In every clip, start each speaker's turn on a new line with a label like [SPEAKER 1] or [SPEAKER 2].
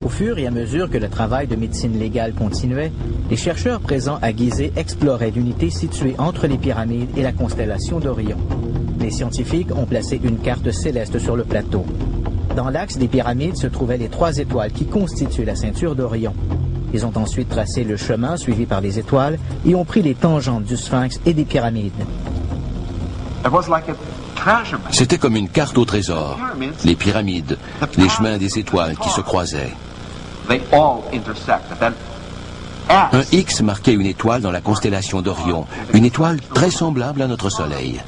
[SPEAKER 1] Au fur et à mesure que le travail de médecine légale continuait, les chercheurs présents à Gizeh exploraient l'unité située entre les pyramides et la constellation d'Orion. Les scientifiques ont placé une carte céleste sur le plateau. Dans l'axe des pyramides se trouvaient les 3 étoiles qui constituent la ceinture d'Orion. Ils ont ensuite tracé le chemin suivi par les étoiles et ont pris les tangentes du Sphinx et des pyramides.
[SPEAKER 2] C'était comme une carte au trésor. Les pyramides, les chemins des étoiles qui se croisaient. Un X marquait une étoile dans la constellation d'Orion, une étoile très semblable à notre Soleil.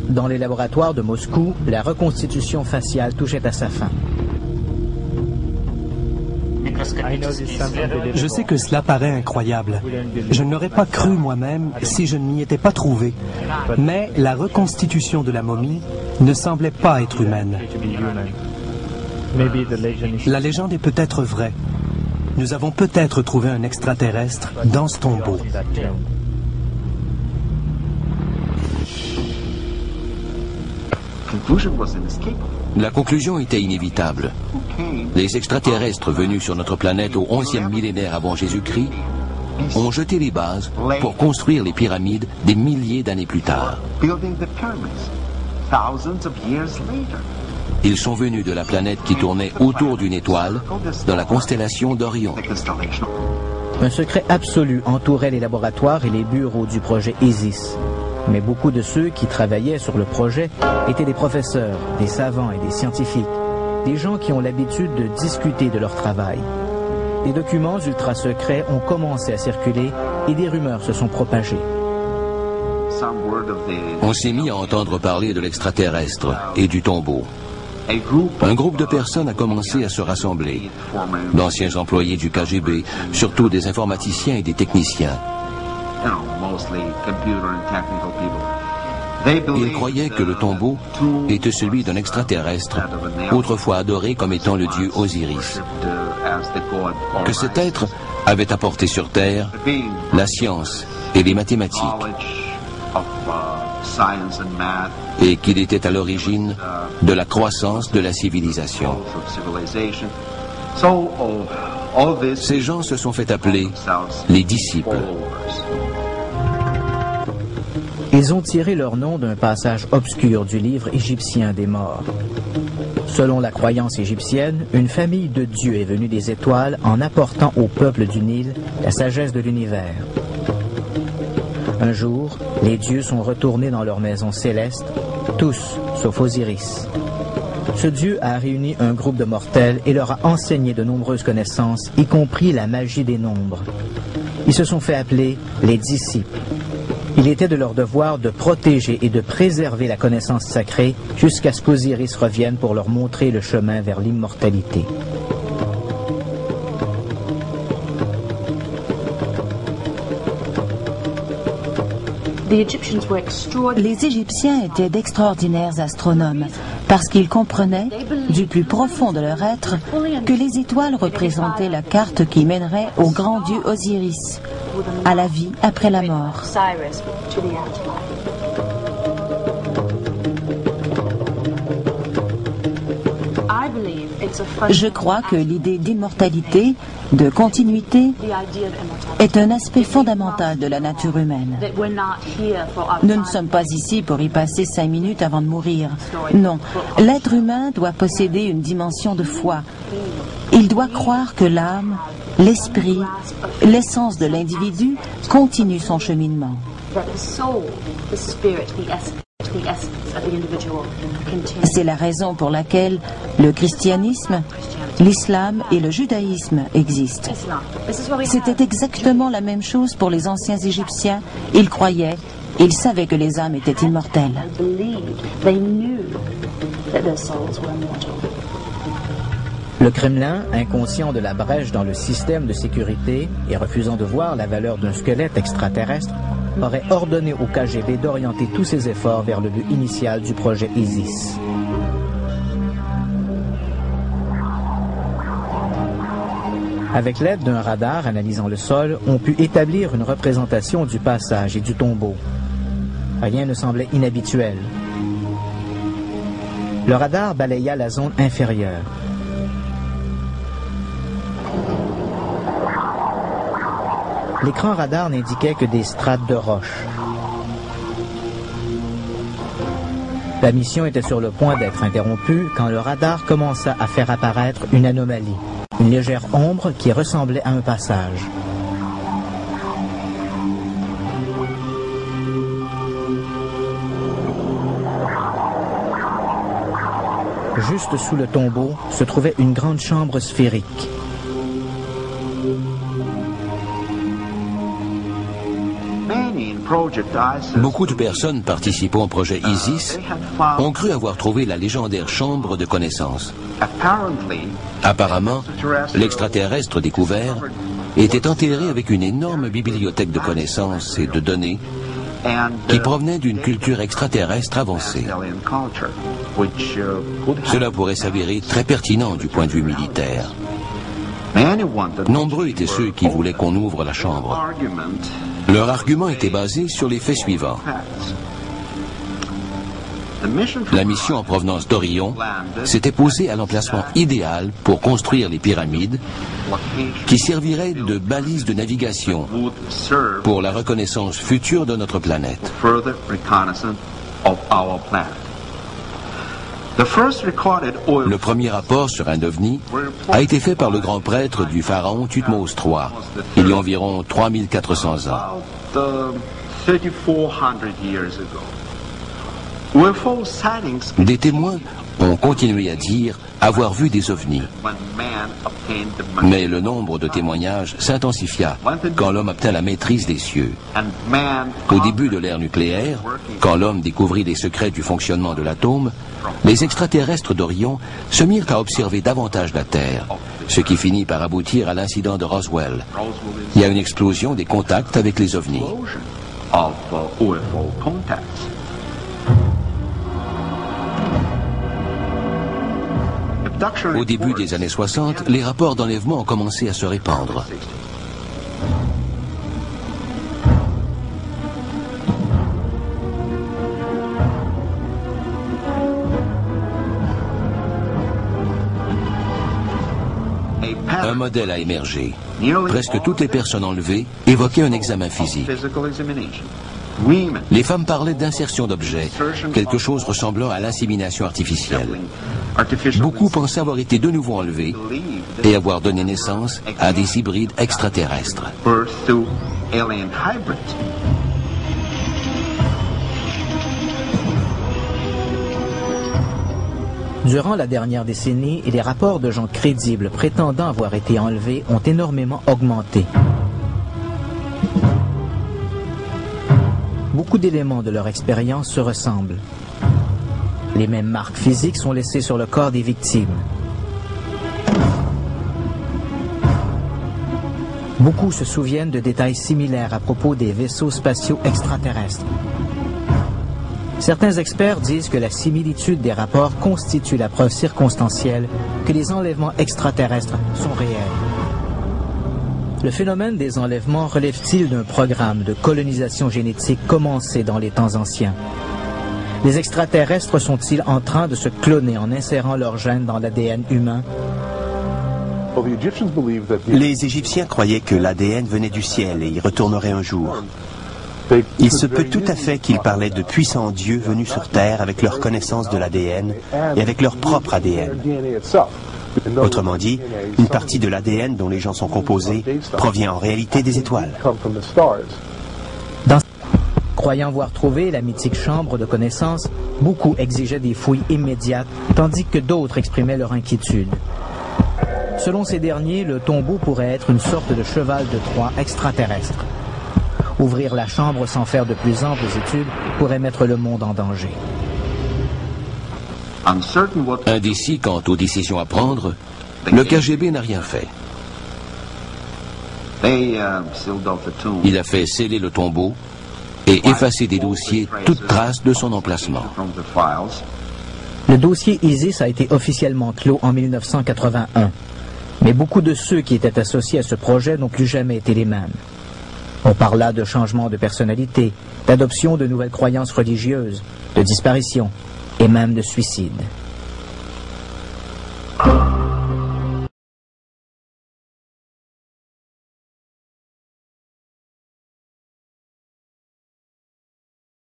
[SPEAKER 1] Dans les laboratoires de Moscou, la reconstitution faciale touchait à sa fin.
[SPEAKER 3] Je sais que cela paraît incroyable. Je ne l'aurais pas cru moi-même si je ne m'y étais pas trouvé. Mais la reconstitution de la momie ne semblait pas être humaine. La légende est peut-être vraie. Nous avons peut-être trouvé un extraterrestre dans ce tombeau.
[SPEAKER 2] La conclusion était inévitable. Les extraterrestres venus sur notre planète au 11e millénaire avant Jésus-Christ ont jeté les bases pour construire les pyramides des milliers d'années plus tard. Ils sont venus de la planète qui tournait autour d'une étoile dans la constellation d'Orion.
[SPEAKER 1] Un secret absolu entourait les laboratoires et les bureaux du projet Isis. Mais beaucoup de ceux qui travaillaient sur le projet étaient des professeurs, des savants et des scientifiques, des gens qui ont l'habitude de discuter de leur travail. Des documents ultra secrets ont commencé à circuler et des rumeurs se sont propagées.
[SPEAKER 2] On s'est mis à entendre parler de l'extraterrestre et du tombeau. Un groupe de personnes a commencé à se rassembler. D'anciens employés du KGB, surtout des informaticiens et des techniciens. Ils croyaient que le tombeau était celui d'un extraterrestre, autrefois adoré comme étant le dieu Osiris. Que cet être avait apporté sur Terre la science et les mathématiques, et qu'il était à l'origine de la croissance de la civilisation. Ces gens se sont fait appeler les disciples.
[SPEAKER 1] Ils ont tiré leur nom d'un passage obscur du livre égyptien des morts. Selon la croyance égyptienne, une famille de dieux est venue des étoiles en apportant au peuple du Nil la sagesse de l'univers. Un jour, les dieux sont retournés dans leur maison céleste, tous sauf Osiris. Ce dieu a réuni un groupe de mortels et leur a enseigné de nombreuses connaissances, y compris la magie des nombres. Ils se sont fait appeler les disciples. Il était de leur devoir de protéger et de préserver la connaissance sacrée jusqu'à ce qu'Osiris revienne pour leur montrer le chemin vers l'immortalité.
[SPEAKER 4] Les Égyptiens étaient d'extraordinaires astronomes parce qu'ils comprenaient, du plus profond de leur être, que les étoiles représentaient la carte qui mènerait au grand dieu Osiris, à la vie après la mort. Je crois que l'idée d'immortalité, de continuité, est un aspect fondamental de la nature humaine. Nous ne sommes pas ici pour y passer 5 minutes avant de mourir. Non, l'être humain doit posséder une dimension de foi. Il doit croire que l'âme, l'esprit, l'essence de l'individu continue son cheminement. C'est la raison pour laquelle le christianisme, l'islam et le judaïsme existent. C'était exactement la même chose pour les anciens Égyptiens. Ils croyaient, ils savaient que les âmes étaient immortelles.
[SPEAKER 1] Le Kremlin, inconscient de la brèche dans le système de sécurité et refusant de voir la valeur d'un squelette extraterrestre, aurait ordonné au KGB d'orienter tous ses efforts vers le but initial du projet Isis. Avec l'aide d'un radar analysant le sol, on put établir une représentation du passage et du tombeau. Rien ne semblait inhabituel. Le radar balaya la zone inférieure. L'écran radar n'indiquait que des strates de roches. La mission était sur le point d'être interrompue quand le radar commença à faire apparaître une anomalie, une légère ombre qui ressemblait à un passage. Juste sous le tombeau se trouvait une grande chambre sphérique.
[SPEAKER 2] Beaucoup de personnes participant au projet ISIS ont cru avoir trouvé la légendaire chambre de connaissances. Apparemment, l'extraterrestre découvert était enterré avec une énorme bibliothèque de connaissances et de données qui provenaient d'une culture extraterrestre avancée. Cela pourrait s'avérer très pertinent du point de vue militaire. Nombreux étaient ceux qui voulaient qu'on ouvre la chambre. Leur argument était basé sur les faits suivants. La mission en provenance d'Orion s'était posée à l'emplacement idéal pour construire les pyramides qui serviraient de balises de navigation pour la reconnaissance future de notre planète. Le premier rapport sur un ovni a été fait par le grand prêtre du pharaon Thutmose III, il y a environ 3400 ans. Des témoins ont continué à dire avoir vu des ovnis. Mais le nombre de témoignages s'intensifia quand l'homme obtint la maîtrise des cieux. Au début de l'ère nucléaire, quand l'homme découvrit les secrets du fonctionnement de l'atome, les extraterrestres d'Orion se mirent à observer davantage la Terre, ce qui finit par aboutir à l'incident de Roswell. Il y a une explosion des contacts avec les ovnis. Au début des années 60, les rapports d'enlèvement ont commencé à se répandre. Un modèle a émergé. Presque toutes les personnes enlevées évoquaient un examen physique. Les femmes parlaient d'insertion d'objets, quelque chose ressemblant à l'insémination artificielle. Beaucoup pensaient avoir été de nouveau enlevés et avoir donné naissance à des hybrides extraterrestres.
[SPEAKER 1] Durant la dernière décennie, les rapports de gens crédibles prétendant avoir été enlevés ont énormément augmenté. Beaucoup d'éléments de leur expérience se ressemblent. Les mêmes marques physiques sont laissées sur le corps des victimes. Beaucoup se souviennent de détails similaires à propos des vaisseaux spatiaux extraterrestres. Certains experts disent que la similitude des rapports constitue la preuve circonstancielle que les enlèvements extraterrestres sont réels. Le phénomène des enlèvements relève-t-il d'un programme de colonisation génétique commencé dans les temps anciens? Les extraterrestres sont-ils en train de se cloner en insérant leurs gènes dans l'ADN humain?
[SPEAKER 5] Les Égyptiens croyaient que l'ADN venait du ciel et y retournerait un jour. Il se peut tout à fait qu'ils parlaient de puissants dieux venus sur Terre avec leur connaissance de l'ADN et avec leur propre ADN. Autrement dit, une partie de l'ADN dont les gens sont composés provient en réalité des étoiles.
[SPEAKER 1] Croyant avoir trouvé la mythique chambre de connaissances, beaucoup exigeaient des fouilles immédiates, tandis que d'autres exprimaient leur inquiétude. Selon ces derniers, le tombeau pourrait être une sorte de cheval de Troie extraterrestre. Ouvrir la chambre sans faire de plus amples études pourrait mettre le monde en danger.
[SPEAKER 2] Indécis quant aux décisions à prendre, le KGB n'a rien fait. Il a fait sceller le tombeau et effacer des dossiers toute trace de son emplacement.
[SPEAKER 1] Le dossier ISIS a été officiellement clos en 1981, mais beaucoup de ceux qui étaient associés à ce projet n'ont plus jamais été les mêmes. On parla de changement de personnalité, d'adoption de nouvelles croyances religieuses, de disparition et même de suicide.